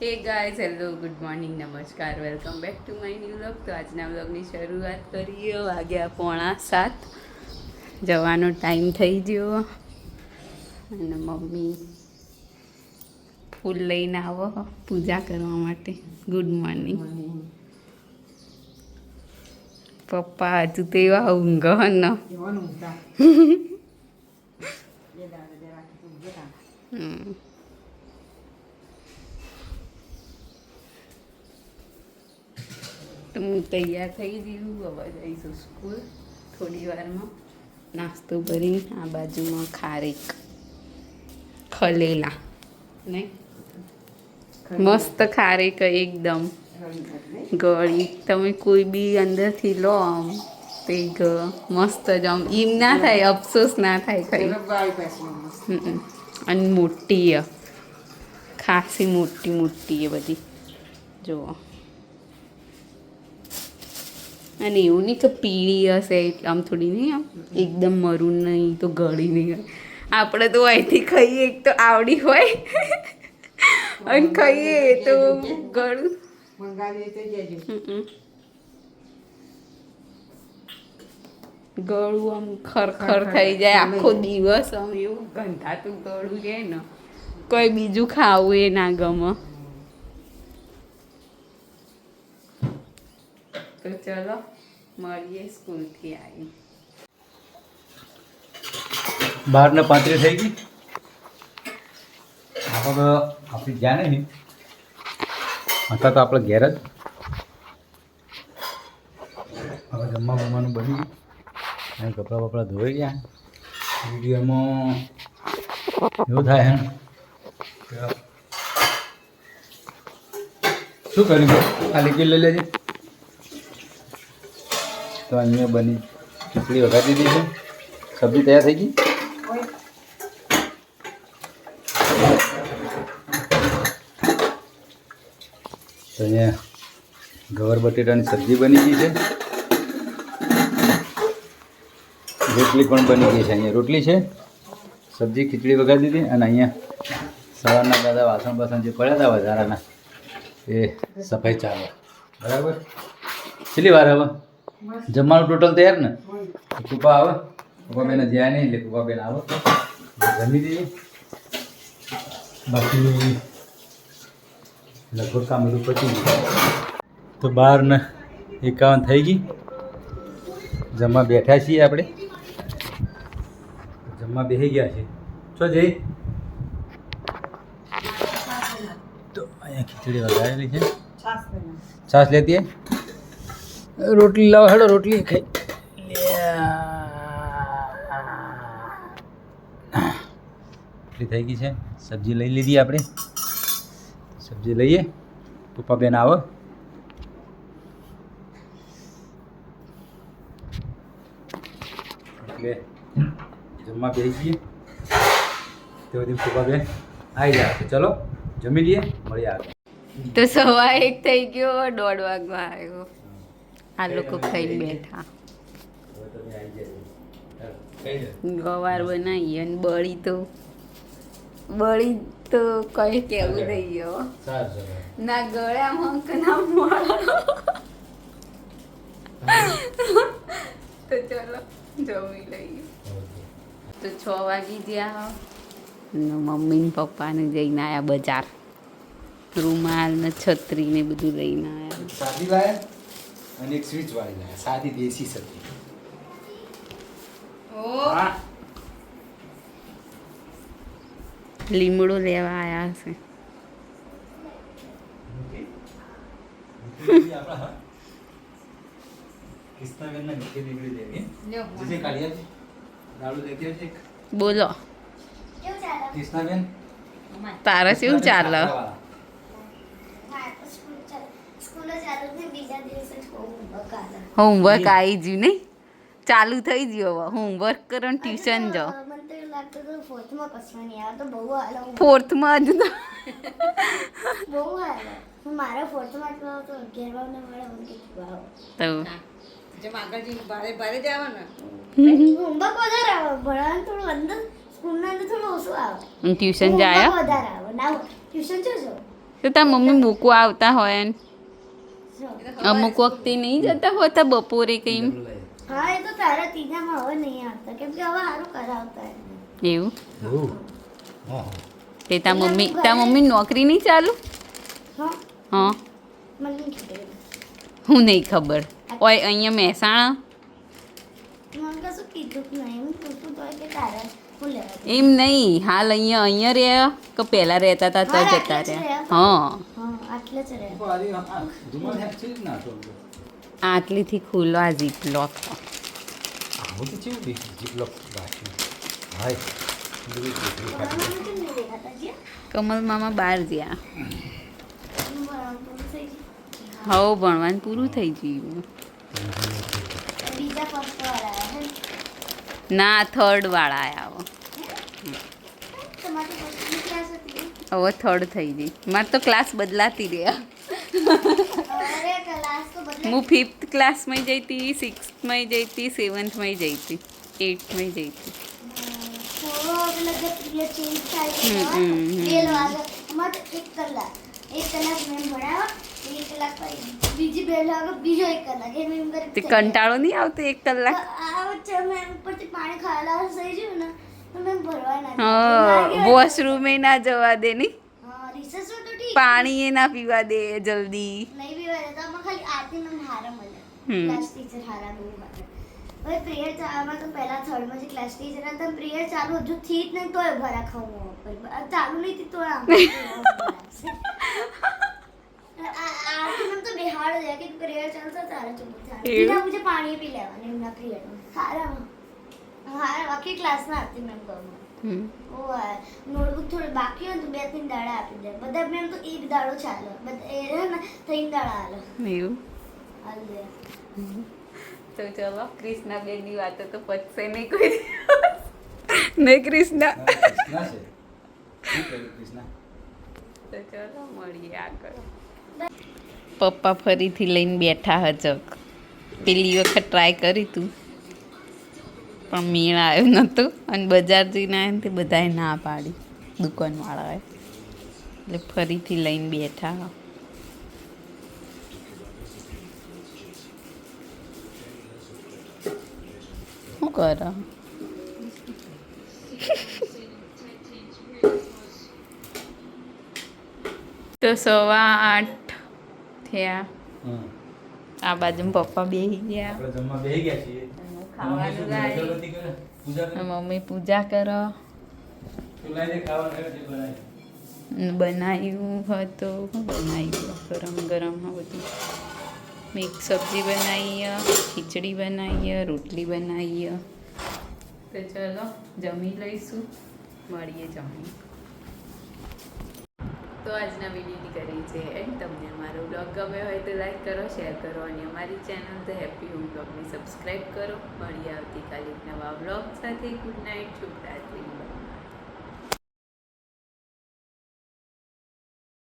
હે guys, hello, good morning, નમસ્કાર, welcome back to my new vlog. તો આજના વ્લોગની શરૂઆત કરીએ. વાગ્યા 6:45, જવાનો ટાઈમ થઈ ગયો. અને મમ્મી ફૂલ લઈને આવો પૂજા કરવા માટે. Good morning. પપ્પા હજુ તો એવા ઊંઘ ને. તો હું તૈયાર થઈ ગયું. હવે જઈશું સ્કૂલ થોડી વારમાં. નાસ્તો કરીને આ બાજુમાં ખારેક ખલેલા નહીં મસ્ત ખારેક એકદમ ગળી. તમે કોઈ બી અંદરથી લો આમ તે મસ્ત જ આમ એમ ના થાય, અફસોસ ના થાય ખાઈ. અને મોટી ખાસી મોટી એ બધી જુઓ. અને એવું નહીં કે પીળી હશે આમ થોડી નહીં, આમ એકદમ મરૂન નહીં તો ગળી નહીં હોય. આપણે તો અહીંથી ખાઈએ એક તો આવડી હોય અને ખાઈએ તો ગળું. ગળું આમ ખરખર થઈ જાય આખો દિવસ. આમ એવું ગંધાતું ગળું છે ને, કોઈ બીજું ખાવું એ ના ગમે. તો ચલો મળીએ સ્કૂલથી આવી. 12:35 થઈ ગઈ. આપણે જ્યાં નહીં હતા તો આપણે ઘેર જ. હવે જમવાનું બની ગયું અને કપડાં બપડા ધોઈ ગયા. વિડીયોમાં એવું થાય એમ શું કર્યું આ લીકી લઈ લેજે. તો અહીંયા બની ખીચડી વઘારી દીધી છે. સબ્જી તૈયાર થઈ ગઈ. તો અહીંયા ગવાર બટેટાની સબ્જી બની ગઈ છે. રોટલી પણ બની ગઈ છે. અહીંયા રોટલી છે, સબ્જી, ખીચડી વઘારી દીધી. અને અહીંયા સવારના બધા વાસણ જે પડ્યા હતા વધારાના એ સફાઈ ચાલે. બરાબર. કેટલી વાર હવે જમવાનું ટોટલ તૈયાર ને? કૃપા આવે, કૃપાબેન જ્યાં નહીં એટલે કૃપાબેન આવે જમી દઈએ. બાકી લગભગ કામ બધું પતી ગયું. તો 12:51 થઈ ગઈ. જમવા બેઠા છીએ આપણે. જમવા બેસી ગયા છે. શું જઈ? તો અહીંયા ખીચડી વઘારેલી છે. છાશ લેતી હે? રોટલી લાવો, હેડો રોટલી ખાઈ. રોટલી થઈ ગઈ છે. સબ્જી લઈ લીધી આપણે. સબ્જી લઈએ. પપ્પાબેન આવો. એટલે જમવા બેસી જઈએ. તે બધી પપ્પાબેન આવી જાય. ચલો જમી લઈએ, મળીએ આગળ. તો 1:15 થઈ ગયો, 1:30 વાગવા આવ્યો. આ લોકો ખાઈને બેઠા. ગવાર બનાવી અને બળી તો કઈ કેવું થઈ ગયો ના ગળ્યામાં કે ના મળો. તો ચલો જમી લઈએ. તો 6 વાગી ગયા. મમ્મી ને પપ્પાને જઈને આવ્યા બજાર. રૂમાલ ને છત્રી ને બધું લઈને આવ્યા. સાદી લાયા અને એક સ્વિચ વાળી લાયા. સાદી દેશી સબ્જી. લીમડો લેવા આવ્યા હશે. બોલો તારે શું ચાલે? હોમવર્ક આવી ગયું નહીં? ચાલુ થઈ ગયું. હવે હોમવર્ક કરો ને ટ્યુશન જાઓ. ફોર્થમાં જ તો મારે ફોર્થમાં તો 11 ને મળે ભારે જવા ને હોમવર્ક વધારે આવે. ભણવાનું થોડું અંદર સ્કૂલના અંદર થોડું ઓછું આવે. ટ્યુશન જાય વધારે આવે. ના ટ્યુશન છે તો તાર મમ્મી મૂકવા આવતા હોય ને અમુક વખતે નહીં જતા હોતા બપોરે કંઈ હા એ તો તારા ત્રીજામાં હવે નહીં આવતા કેમ કે હવે સારું કરાવતા એવું એવું હા તે તાર મમ્મી નોકરી નહીં ચાલુ હા હા મને નહીં ખબર હું નહીં ખબર ઓય અહીંયા મહેસાણા મને કશું કીધું જ નહીં હું પૂછું તો કે તારા હું લેવા એમ નહીં હાલ અહીંયા રહ્યા કે પહેલાં રહેતા હતા તો હા, જતા આટલે જ રહ્યા હા હા આટલે જ રહે ધુમાડ હેક છે જ ના તો આટલીથી ખુલ્લો આ જીપ લોક આવું તો કેવું જીપલોક બાકી હાય બધી છોકરી ખાતી મને કેમ નહીં દેખાતા જી કમલ મામા બહાર ગયા બરાબર થઈ ગયું હવ ભણવાનું પૂરું થઈ ગયું બીજા ફર્સ્ટ વાળા આવ્યા હે ના થર્ડ વાળા આવ્યા તમારી ફર્સ્ટની ક્લાસ હતી હવે થર્ડ થઈ ગઈ મારે તો ક્લાસ બદલાતી રહ્યા અરે ક્લાસ તો બદલે હું 5th ક્લાસમાં જઈ હતી 6thમાં જઈ હતી 7thમાં જઈ હતી 8thમાં જઈ હતી થોડો પેલા જે પીરિયડ ચેન્જ થાય છે બેલ વાગે અમારે તો 1 કલાક મેમ ભણાવ્યા 1 કલાક પછી બીજી બેલ વાગે બીજો 1 કલાક એમ એમ કરી તે કંટાળો નહીં આવતો 1 કલાક આ વચ્ચે મેમ ઉપરથી પાણી ખાવા થઈ ગયું ને તો મેમ ભરવા ના હા વોશરૂમે ના જવા દે નહીં હા રિસર્ચમાં તો ઠીક પાણી એ ના પીવા દે જલ્દી નહીં બી વારે તો આમાં ખાલી આરતી મેમ હારા મળે ક્લાસ ટીચર હારા બહુ મળે હવે પ્રેયર આમાં તો પહેલા થર્ડમાં જે ક્લાસ ટીચર હતા પ્રેયર ચાલુ હજુ થી જ નહીં તોય ભરા ખાવું ચાલુ નહીં થી તોય આમ આરતી મેમ તો બેહાડ દે કે પ્રેયર ચાલતો તારે ચૂપ થાય બીજા મુझे પાણી પી લેવાનું એમના પ્રેયરમાં હારા આખી ક્લાસમાં આરતી મેમ કહું ઓ નોટબુક થોડી બાકી હોય તો 2-3 દાડા આપી દે બધા મેમ તો 1 દાડો ચાલે બધા એ રહે ને 3 દાડા હાલે એવું હાલ દે તો ચલો કૃષ્ણા બેનની વાતો તો પતશે નહીં કોઈ નહીં કૃષ્ણા કૃષ્ણા છે શું કર્યું કૃષ્ણા તો ચલો મળીએ આગળ પપ્પા ફરીથી લઈને બેઠા હજક પેલી વખત ટ્રાય કરી તું પણ મેળ આવ્યો નહોતો અને બજાર જઈને આવ્યા ને તે બધાએ ના પાડી દુકાનવાળાએ એટલે ફરીથી લઈને બેઠા શું કરો તો 8:15 થયા હા આ બાજુ પપ્પા બેસી ગયા આપણે જમવા બેહી ગયા છીએ ખાવાનું લાવી અગરબત્તી કરે પૂજા કરે મમ્મી પૂજા કરો તું લઈ દે ખાવાનું કરે તે બનાવી બનાવ્યું હતું બનાવ્યું ગરમ ગરમ બધું મિક્સ સબ્જી બનાવીએ ખીચડી બનાવીએ રોટલી બનાવીએ તો ચલો જમી લઈશું મળીએ જમી તો આજના વિડીયોની કરી છે એન્ડ તમને અમારો બ્લોગ ગમ્યો હોય તો લાઈક કરો શેર કરો અને અમારી ચેનલ ધ હેપી હોમ બ્લોગને સબસ્ક્રાઈબ કરો મળીએ આવતીકાલે એક નવા બ્લોગ સાથે ગુડ નાઇટ શુભરાત્રી.